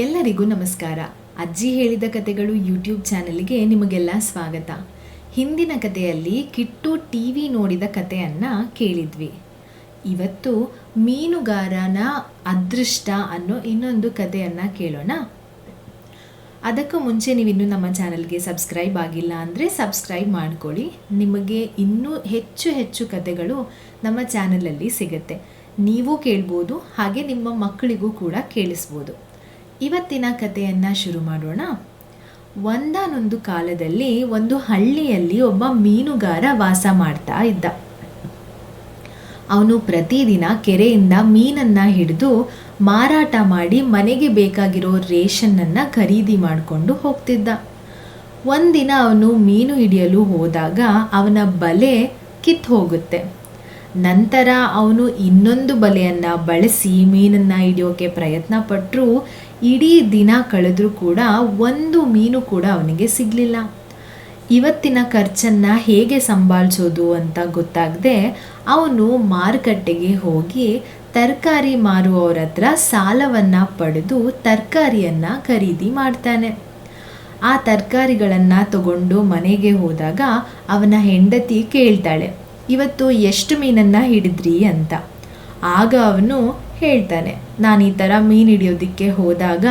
ಎಲ್ಲರಿಗೂ ನಮಸ್ಕಾರ. ಅಜ್ಜಿ ಹೇಳಿದ ಕತೆಗಳು ಯೂಟ್ಯೂಬ್ ಚಾನೆಲ್ಗೆ ನಿಮಗೆಲ್ಲ ಸ್ವಾಗತ. ಹಿಂದಿನ ಕಥೆಯಲ್ಲಿ ಕಿಟ್ಟು ಟಿವಿ ನೋಡಿದ ಕಥೆಯನ್ನು ಕೇಳಿದ್ವಿ. ಇವತ್ತು ಮೀನುಗಾರನ ಅದೃಷ್ಟ ಅನ್ನೋ ಇನ್ನೊಂದು ಕಥೆಯನ್ನು ಕೇಳೋಣ. ಅದಕ್ಕೂ ಮುಂಚೆ ನೀವಿನ್ನೂ ನಮ್ಮ ಚಾನಲ್ಗೆ ಸಬ್ಸ್ಕ್ರೈಬ್ ಆಗಿಲ್ಲ ಅಂದರೆ ಸಬ್ಸ್ಕ್ರೈಬ್ ಮಾಡ್ಕೊಳ್ಳಿ. ನಿಮಗೆ ಇನ್ನೂ ಹೆಚ್ಚು ಕಥೆಗಳು ನಮ್ಮ ಚಾನಲಲ್ಲಿ ಸಿಗುತ್ತೆ. ನೀವು ಕೇಳ್ಬೋದು, ಹಾಗೆ ನಿಮ್ಮ ಮಕ್ಕಳಿಗೂ ಕೂಡ ಕೇಳಿಸ್ಬೋದು. ಇವತ್ತಿನ ಕಥೆಯನ್ನು ಶುರು ಮಾಡೋಣ. ಒಂದಾನೊಂದು ಕಾಲದಲ್ಲಿ ಒಂದು ಹಳ್ಳಿಯಲ್ಲಿ ಒಬ್ಬ ಮೀನುಗಾರ ವಾಸ ಮಾಡ್ತಾ ಇದ್ದ. ಅವನು ಪ್ರತಿದಿನ ಕೆರೆಯಿಂದ ಮೀನನ್ನು ಹಿಡಿದು ಮಾರಾಟ ಮಾಡಿ ಮನೆಗೆ ಬೇಕಾಗಿರೋ ರೇಷನ್ನನ್ನು ಖರೀದಿ ಮಾಡಿಕೊಂಡು ಹೋಗ್ತಿದ್ದ. ಒಂದಿನ ಅವನು ಮೀನು ಹಿಡಿಯಲು ಹೋದಾಗ ಅವನ ಬಲೆ ಕಿತ್ತು ಹೋಗುತ್ತೆ. ನಂತರ ಅವನು ಇನ್ನೊಂದು ಬಲೆಯನ್ನು ಬಳಸಿ ಮೀನನ್ನು ಹಿಡಿಯೋಕೆ ಪ್ರಯತ್ನ ಪಟ್ಟರೂ ಇಡೀ ದಿನ ಕಳೆದರೂ ಕೂಡ ಒಂದು ಮೀನು ಕೂಡ ಅವನಿಗೆ ಸಿಗಲಿಲ್ಲ. ಇವತ್ತಿನ ಖರ್ಚನ್ನು ಹೇಗೆ ಸಂಭಾಳಿಸೋದು ಅಂತ ಗೊತ್ತಾಗದೆ ಅವನು ಮಾರುಕಟ್ಟೆಗೆ ಹೋಗಿ ತರಕಾರಿ ಮಾರುವವರ ಹತ್ರ ಸಾಲವನ್ನು ಪಡೆದು ತರಕಾರಿಯನ್ನು ಖರೀದಿ ಮಾಡ್ತಾನೆ. ಆ ತರಕಾರಿಗಳನ್ನು ತಗೊಂಡು ಮನೆಗೆ ಹೋದಾಗ ಅವನ ಹೆಂಡತಿ ಕೇಳ್ತಾಳೆ, ಇವತ್ತು ಎಷ್ಟು ಮೀನನ್ನು ಹಿಡಿದ್ರಿ ಅಂತ. ಆಗ ಅವನು ಹೇಳ್ತಾನೆ, ನಾನು ಈ ಥರ ಮೀನು ಹಿಡಿಯೋದಕ್ಕೆ ಹೋದಾಗ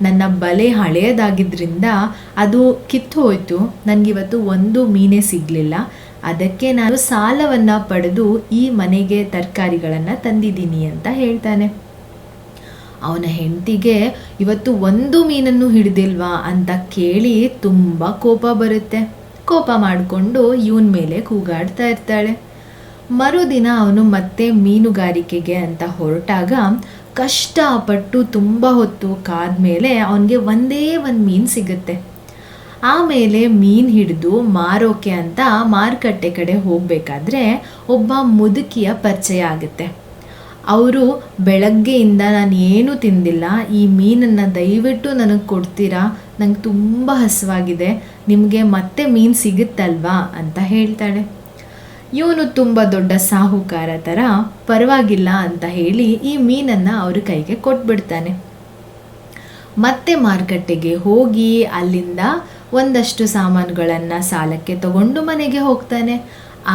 ನನ್ನ ಬಲೆ ಹಳೆಯದಾಗಿದ್ದರಿಂದ ಅದು ಕಿತ್ತು ಹೋಯಿತು, ನನಗಿವತ್ತು ಒಂದು ಮೀನೇ ಸಿಗಲಿಲ್ಲ. ಅದಕ್ಕೆ ನಾನು ಸಾಲವನ್ನು ಪಡೆದು ಈ ಮನೆಗೆ ತರಕಾರಿಗಳನ್ನು ತಂದಿದ್ದೀನಿ ಅಂತ ಹೇಳ್ತಾನೆ. ಅವನ ಹೆಂಡತಿಗೆ ಇವತ್ತು ಒಂದು ಮೀನನ್ನು ಹಿಡಿದಿಲ್ವಾ ಅಂತ ಕೇಳಿ ತುಂಬ ಕೋಪ ಬರುತ್ತೆ. ಕೋಪ ಮಾಡಿಕೊಂಡು ಇವನ ಮೇಲೆ ಕೂಗಾಡ್ತಾ ಇರ್ತಾಳೆ. ಮರುದಿನ ಅವನು ಮತ್ತೆ ಮೀನುಗಾರಿಕೆಗೆ ಅಂತ ಹೊರಟಾಗ ಕಷ್ಟಪಟ್ಟು ತುಂಬ ಹೊತ್ತು ಕಾದ್ಮೇಲೆ ಅವನಿಗೆ ಒಂದೇ ಒಂದು ಮೀನು ಸಿಗುತ್ತೆ. ಆಮೇಲೆ ಮೀನು ಹಿಡಿದು ಮಾರೋಕೆ ಅಂತ ಮಾರುಕಟ್ಟೆ ಕಡೆ ಹೋಗಬೇಕಾದ್ರೆ ಒಬ್ಬ ಮುದುಕಿಯ ಪರಿಚಯ ಆಗುತ್ತೆ. ಅವರು ಬೆಳಗ್ಗೆಯಿಂದ ನಾನು ಏನೂ ತಿಂದಿಲ್ಲ, ಈ ಮೀನನ್ನು ದಯವಿಟ್ಟು ನನಗೆ ಕೊಡ್ತೀರಾ, ನಂಗೆ ತುಂಬ ಹಸಿವಾಗಿದೆ, ನಿಮಗೆ ಮತ್ತೆ ಮೀನು ಸಿಗುತ್ತಲ್ವಾ ಅಂತ ಹೇಳ್ತಾಳೆ. ಇವನು ತುಂಬ ದೊಡ್ಡ ಸಾಹುಕಾರ ಥರ ಪರವಾಗಿಲ್ಲ ಅಂತ ಹೇಳಿ ಈ ಮೀನನ್ನು ಅವ್ರ ಕೈಗೆ ಕೊಟ್ಬಿಡ್ತಾನೆ. ಮತ್ತೆ ಮಾರುಕಟ್ಟೆಗೆ ಹೋಗಿ ಅಲ್ಲಿಂದ ಒಂದಷ್ಟು ಸಾಮಾನುಗಳನ್ನು ಸಾಲಕ್ಕೆ ತಗೊಂಡು ಮನೆಗೆ ಹೋಗ್ತಾನೆ.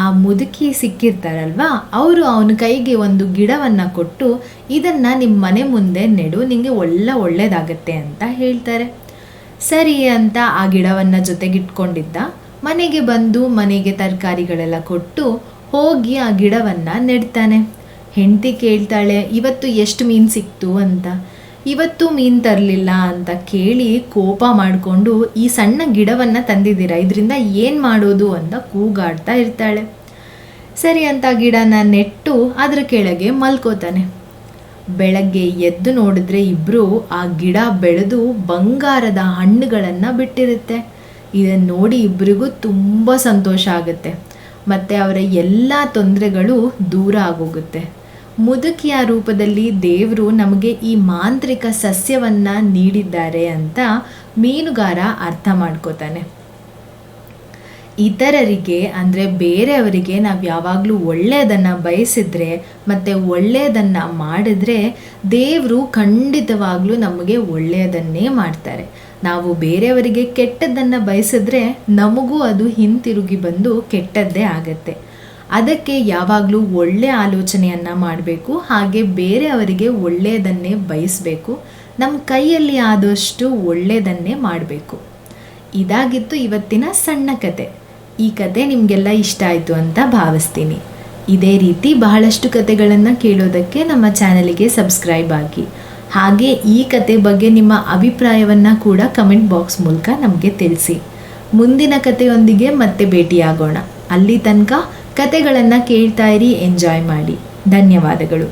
ಆ ಮುದುಕಿ ಸಿಕ್ಕಿರ್ತಾರಲ್ವಾ, ಅವರು ಅವನ ಕೈಗೆ ಒಂದು ಗಿಡವನ್ನು ಕೊಟ್ಟು ಇದನ್ನು ನಿಮ್ಮ ಮನೆ ಮುಂದೆ ನೆಡು, ನಿಮಗೆ ಒಳ್ಳೆಯದಾಗತ್ತೆ ಅಂತ ಹೇಳ್ತಾರೆ. ಸರಿ ಅಂತ ಆ ಗಿಡವನ್ನು ಜೊತೆಗಿಟ್ಕೊಂಡಿದ್ದ. ಮನೆಗೆ ಬಂದು ಮನೆಗೆ ತರಕಾರಿಗಳೆಲ್ಲ ಕೊಟ್ಟು ಹೋಗಿ ಆ ಗಿಡವನ್ನು ನೆಡ್ತಾನೆ. ಹೆಂಡತಿ ಕೇಳ್ತಾಳೆ, ಇವತ್ತು ಎಷ್ಟು ಮೀನು ಸಿಕ್ತು ಅಂತ. ಇವತ್ತು ಮೀನು ತರಲಿಲ್ಲ ಅಂತ ಕೇಳಿ ಕೋಪ ಮಾಡಿಕೊಂಡು, ಈ ಸಣ್ಣ ಗಿಡವನ್ನು ತಂದಿದ್ದೀರಾ, ಇದರಿಂದ ಏನು ಮಾಡೋದು ಅಂತ ಕೂಗಾಡ್ತಾ ಇರ್ತಾಳೆ. ಸರಿ ಅಂತ ಗಿಡನ ನೆಟ್ಟು ಅದರ ಕೆಳಗೆ ಮಲ್ಕೋತಾನೆ. ಬೆಳಗ್ಗೆ ಎದ್ದು ನೋಡಿದ್ರೆ ಇಬ್ಬರು ಆ ಗಿಡ ಬೆಳೆದು ಬಂಗಾರದ ಹಣ್ಣುಗಳನ್ನು ಬಿಟ್ಟಿರುತ್ತೆ. ಇದನ್ನು ನೋಡಿ ಇಬ್ಬರಿಗೂ ತುಂಬ ಸಂತೋಷ ಆಗುತ್ತೆ. ಮತ್ತು ಅವರ ಎಲ್ಲ ತೊಂದರೆಗಳು ದೂರ ಆಗೋಗುತ್ತೆ. ಮುದುಕಿಯ ರೂಪದಲ್ಲಿ ದೇವರು ನಮಗೆ ಈ ಮಾಂತ್ರಿಕ ಸಸ್ಯವನ್ನು ನೀಡಿದ್ದಾರೆ ಅಂತ ಮೀನುಗಾರ ಅರ್ಥ ಮಾಡ್ಕೋತಾನೆ. ಇತರರಿಗೆ ಅಂದರೆ ಬೇರೆಯವರಿಗೆ ನಾವು ಯಾವಾಗಲೂ ಒಳ್ಳೆಯದನ್ನು ಬಯಸಿದ್ರೆ ಮತ್ತು ಒಳ್ಳೆಯದನ್ನು ಮಾಡಿದ್ರೆ ದೇವರು ಖಂಡಿತವಾಗ್ಲೂ ನಮಗೆ ಒಳ್ಳೆಯದನ್ನೇ ಮಾಡ್ತಾರೆ. ನಾವು ಬೇರೆಯವರಿಗೆ ಕೆಟ್ಟದ್ದನ್ನು ಬಯಸಿದ್ರೆ ನಮಗೂ ಅದು ಹಿಂತಿರುಗಿ ಬಂದು ಕೆಟ್ಟದ್ದೇ ಆಗತ್ತೆ. ಅದಕ್ಕೆ ಯಾವಾಗಲೂ ಒಳ್ಳೆಯ ಆಲೋಚನೆಯನ್ನು ಮಾಡಬೇಕು, ಹಾಗೆ ಬೇರೆಯವರಿಗೆ ಒಳ್ಳೆಯದನ್ನೇ ಬಯಸಬೇಕು. ನಮ್ಮ ಕೈಯಲ್ಲಿ ಆದಷ್ಟು ಒಳ್ಳೆಯದನ್ನೇ ಮಾಡಬೇಕು. ಇದಾಗಿತ್ತು ಇವತ್ತಿನ ಸಣ್ಣ ಕತೆ. ಈ ಕತೆ ನಿಮಗೆಲ್ಲ ಇಷ್ಟ ಆಯಿತು ಅಂತ ಭಾವಿಸ್ತೀನಿ. ಇದೇ ರೀತಿ ಬಹಳಷ್ಟು ಕತೆಗಳನ್ನು ಕೇಳೋದಕ್ಕೆ ನಮ್ಮ ಚಾನಲಿಗೆ ಸಬ್ಸ್ಕ್ರೈಬ್ ಆಗಿ. ಹಾಗೆ ಈ ಕತೆ ಬಗ್ಗೆ ನಿಮ್ಮ ಅಭಿಪ್ರಾಯವನ್ನು ಕೂಡ ಕಮೆಂಟ್ ಬಾಕ್ಸ್ ಮೂಲಕ ನಮಗೆ ತಿಳಿಸಿ. ಮುಂದಿನ ಕತೆಯೊಂದಿಗೆ ಮತ್ತೆ ಭೇಟಿಯಾಗೋಣ. ಅಲ್ಲಿ ತನಕ ಕತೆಗಳನ್ನು ಕೇಳ್ತಾ ಇರಿ, ಎಂಜಾಯ್ ಮಾಡಿ. ಧನ್ಯವಾದಗಳು.